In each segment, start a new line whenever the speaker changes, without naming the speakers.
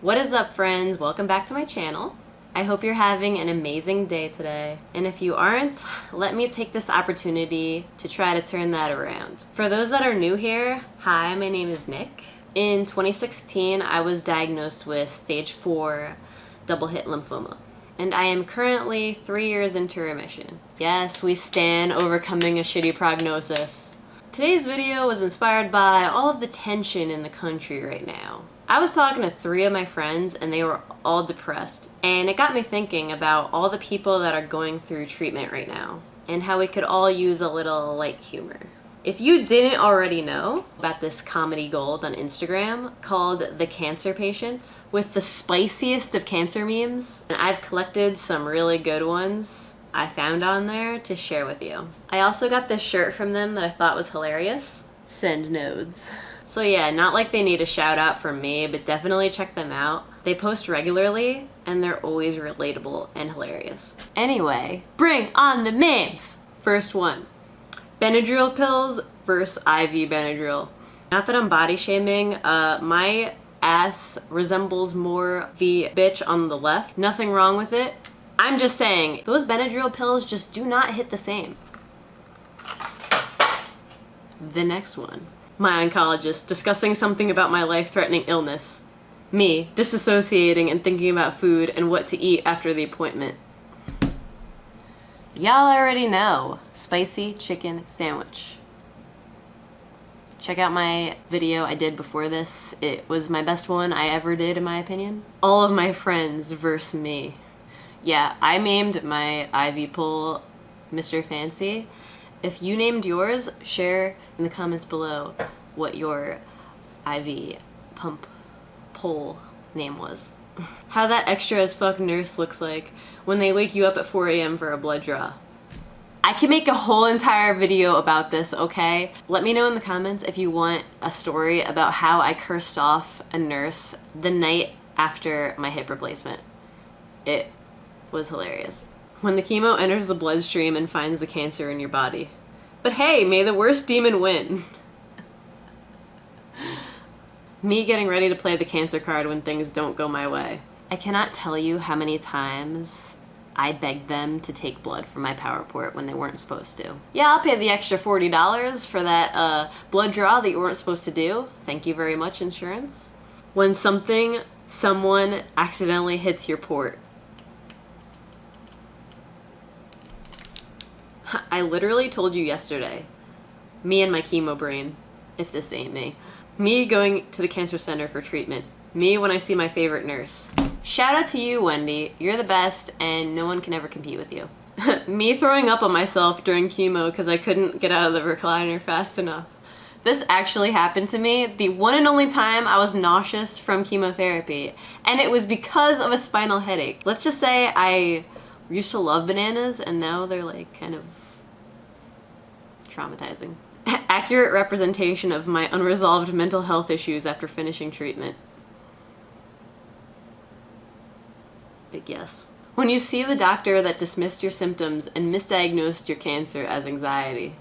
What is up, friends? Welcome back to my channel. I hope you're having an amazing day today. And if you aren't, let me take this opportunity to try to turn that around. For those that are new here, hi, my name is Nick. In 2016, I was diagnosed with stage 4 double hit lymphoma. And I am currently 3 years into remission. Yes, we stand overcoming a shitty prognosis. Today's video was inspired by all of the tension in the country right now. I was talking to 3 of my friends and they were all depressed, and it got me thinking about all the people that are going through treatment right now and how we could all use a little light humor. If you didn't already know about this comedy gold on Instagram called The Cancer Patient with the spiciest of cancer memes, and I've collected some really good ones I found on there to share with you. I also got this shirt from them that I thought was hilarious. Send nodes. So yeah, not like they need a shout out from me, but definitely check them out. They post regularly and they're always relatable and hilarious. Anyway, bring on the memes! First one, Benadryl pills versus IV Benadryl. Not that I'm body shaming, my ass resembles more the bitch on the left. Nothing wrong with it. I'm just saying, those Benadryl pills just do not hit the same. The next one. My oncologist discussing something about my life-threatening illness. Me disassociating and thinking about food and what to eat after the appointment. Y'all already know. Spicy chicken sandwich. Check out my video I did before this. It was my best one I ever did, in my opinion. All of my friends versus me. Yeah, I named my IV pull Mr. Fancy. If you named yours, share in the comments below what your IV pump pull name was. How that extra as fuck nurse looks like when they wake you up at 4 a.m. for a blood draw. I can make a whole entire video about this, okay? Let me know in the comments if you want a story about how I cursed off a nurse the night after my hip replacement. It was hilarious. When the chemo enters the bloodstream and finds the cancer in your body. But hey, may the worst demon win. Me getting ready to play the cancer card when things don't go my way. I cannot tell you how many times I begged them to take blood from my power port when they weren't supposed to. Yeah, I'll pay the extra $40 for that blood draw that you weren't supposed to do. Thank you very much, insurance. When someone accidentally hits your port. I literally told you yesterday, me and my chemo brain, if this ain't me. Me going to the cancer center for treatment. Me when I see my favorite nurse. Shout out to you, Wendy. You're the best and no one can ever compete with you. Me throwing up on myself during chemo because I couldn't get out of the recliner fast enough. This actually happened to me the one and only time I was nauseous from chemotherapy, and it was because of a spinal headache. Let's just say I used to love bananas and now they're like kind of traumatizing. Accurate representation of my unresolved mental health issues after finishing treatment. Big yes. When you see the doctor that dismissed your symptoms and misdiagnosed your cancer as anxiety.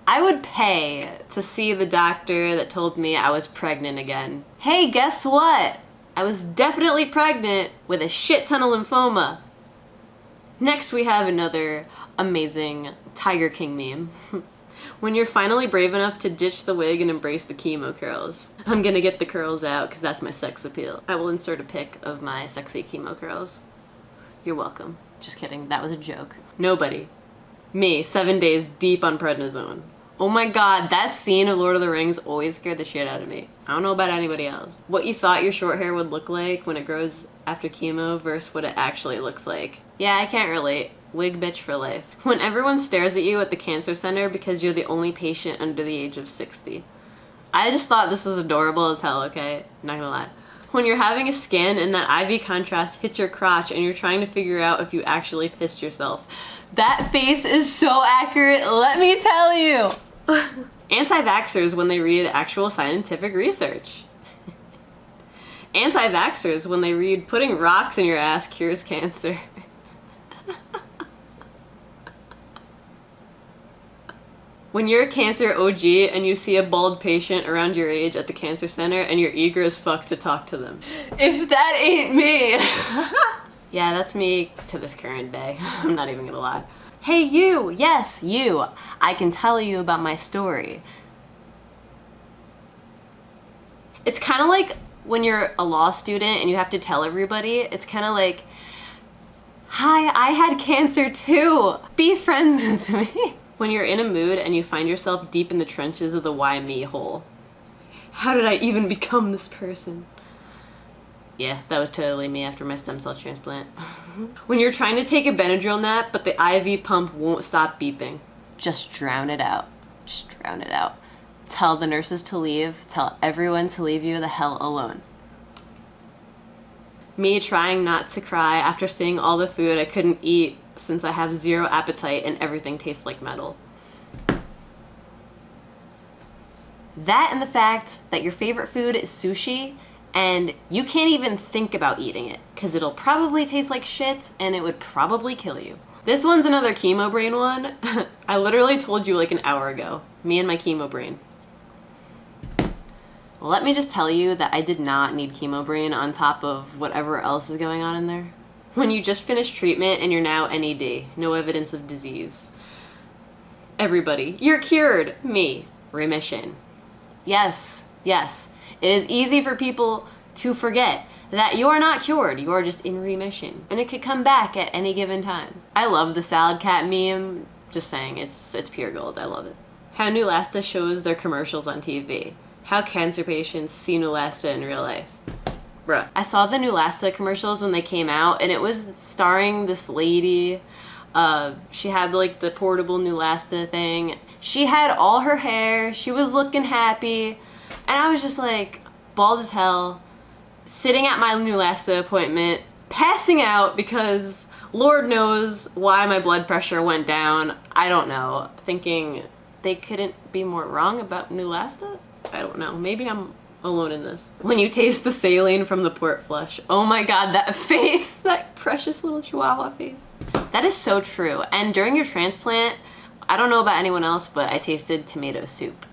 I would pay to see the doctor that told me I was pregnant again. Hey, guess what? I was definitely pregnant with a shit ton of lymphoma. Next we have another amazing Tiger King meme. When you're finally brave enough to ditch the wig and embrace the chemo curls. I'm gonna get the curls out because that's my sex appeal. I will insert a pic of my sexy chemo curls. You're welcome. Just kidding, that was a joke. Nobody. Me, 7 days deep on prednisone. Oh my god, that scene of Lord of the Rings always scared the shit out of me. I don't know about anybody else. What you thought your short hair would look like when it grows after chemo versus what it actually looks like. Yeah, I can't relate. Wig bitch for life. When everyone stares at you at the cancer center because you're the only patient under the age of 60. I just thought this was adorable as hell, okay? Not gonna lie. When you're having a scan and that IV contrast hits your crotch and you're trying to figure out if you actually pissed yourself. That face is so accurate, let me tell you! Anti-vaxxers when they read actual scientific research. Anti-vaxxers when they read putting rocks in your ass cures cancer. When you're a cancer OG and you see a bald patient around your age at the cancer center and you're eager as fuck to talk to them. If that ain't me! Yeah, that's me to this current day. I'm not even gonna lie. Hey you! Yes, you! I can tell you about my story. It's kind of like when you're a law student and you have to tell everybody. It's kind of like, hi, I had cancer too! Be friends with me! When you're in a mood and you find yourself deep in the trenches of the why me hole. How did I even become this person? Yeah, that was totally me after my stem cell transplant. When you're trying to take a Benadryl nap but the IV pump won't stop beeping. Just drown it out. Just drown it out. Tell the nurses to leave. Tell everyone to leave you the hell alone. Me trying not to cry after seeing all the food I couldn't eat since I have zero appetite and everything tastes like metal. That and the fact that your favorite food is sushi and you can't even think about eating it because it'll probably taste like shit and it would probably kill you. This one's another chemo brain one. I literally told you like an hour ago. Me and my chemo brain. Let me just tell you that I did not need chemo brain on top of whatever else is going on in there. When you just finished treatment and you're now NED, no evidence of disease. Everybody, you're cured. Me, remission. Yes, yes. It is easy for people to forget that you are not cured, you are just in remission. And it could come back at any given time. I love the salad cat meme. Just saying, it's pure gold, I love it. How Neulasta shows their commercials on TV. How cancer patients see Neulasta in real life. Bruh. I saw the Neulasta commercials when they came out and it was starring this lady. She had like the portable Neulasta thing. She had all her hair, she was looking happy, and I was just like bald as hell, sitting at my Neulasta appointment, passing out because Lord knows why my blood pressure went down. I don't know. Thinking they couldn't be more wrong about Neulasta? I don't know. Maybe I'm alone in this. When you taste the saline from the port flush. Oh my god, that face! That precious little chihuahua face. That is so true. And during your transplant, I don't know about anyone else, but I tasted tomato soup.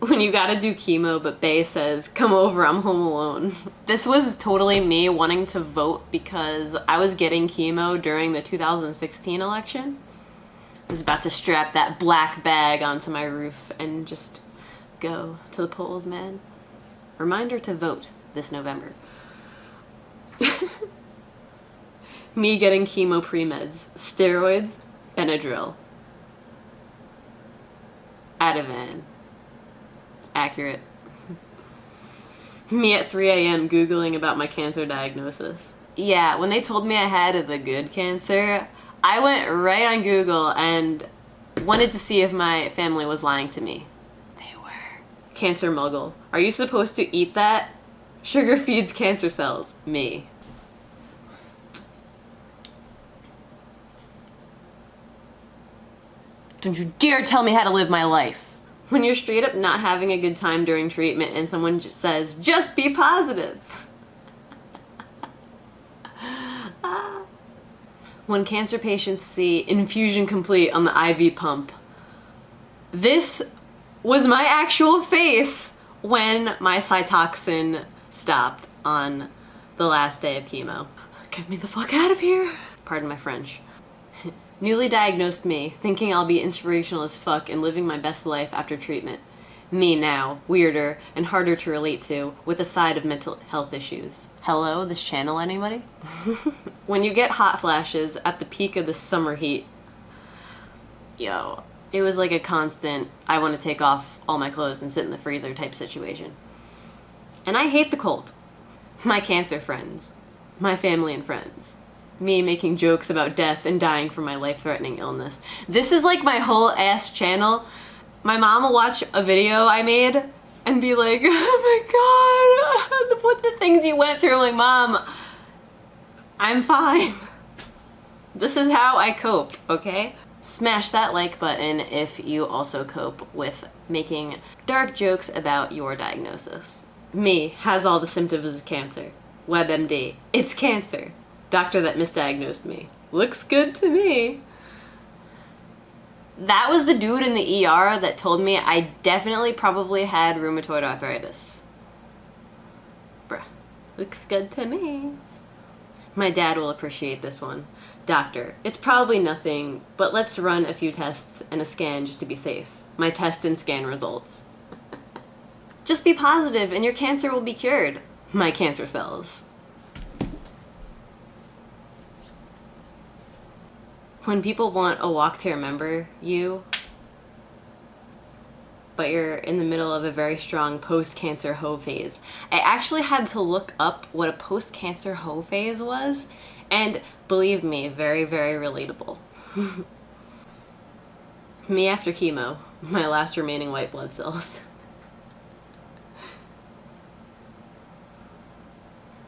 When you gotta do chemo, but Bae says, come over, I'm home alone. This was totally me wanting to vote because I was getting chemo during the 2016 election. I was about to strap that black bag onto my roof and just go to the polls, man. Reminder to vote this November. Me getting chemo pre-meds. Steroids, Benadryl. Ativan. Accurate. Me at 3 a.m. Googling about my cancer diagnosis. Yeah, when they told me I had the good cancer, I went right on Google and wanted to see if my family was lying to me. They were. Cancer muggle. Are you supposed to eat that? Sugar feeds cancer cells. Me. Don't you dare tell me how to live my life. When you're straight up not having a good time during treatment and someone just says, just be positive. When cancer patients see infusion complete on the IV pump. This was my actual face when my Cytoxin stopped on the last day of chemo. Get me the fuck out of here. Pardon my French. Newly diagnosed me, thinking I'll be inspirational as fuck and living my best life after treatment. Me now, weirder and harder to relate to, with a side of mental health issues. Hello, this channel, anybody? When you get hot flashes at the peak of the summer heat. Yo, it was like a constant, I want to take off all my clothes and sit in the freezer type situation. And I hate the cold. My cancer friends. My family and friends. Me making jokes about death and dying from my life-threatening illness. This is like my whole ass channel. My mom will watch a video I made and be like, oh my god, what the things you went through. I'm like, Mom, I'm fine. This is how I cope, okay? Smash that like button if you also cope with making dark jokes about your diagnosis. Me has all the symptoms of cancer. WebMD, it's cancer. Doctor that misdiagnosed me. Looks good to me. That was the dude in the ER that told me I definitely probably had rheumatoid arthritis. Bruh, looks good to me. My dad will appreciate this one. Doctor, it's probably nothing, but let's run a few tests and a scan just to be safe. My test and scan results. Just be positive and your cancer will be cured. My cancer cells. When people want a walk to remember you, but you're in the middle of a very strong post-cancer hoe phase. I actually had to look up what a post-cancer hoe phase was, and believe me, very, very relatable. Me after chemo, my last remaining white blood cells.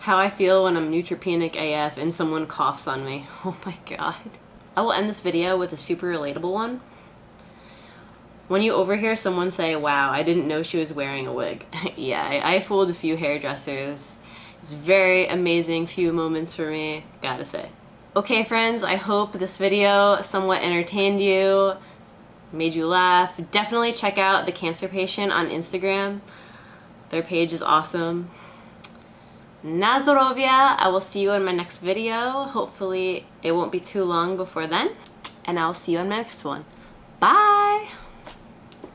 How I feel when I'm neutropenic AF and someone coughs on me. Oh my god. I will end this video with a super relatable one. When you overhear someone say, wow, I didn't know she was wearing a wig. Yeah, I fooled a few hairdressers. It's very amazing few moments for me, gotta say. Okay friends, I hope this video somewhat entertained you, made you laugh. Definitely check out The Cancer Patient on Instagram. Their page is awesome. Na zdrowie. I will see you in my next video. Hopefully it won't be too long before then. And I'll see you in my next one. Bye!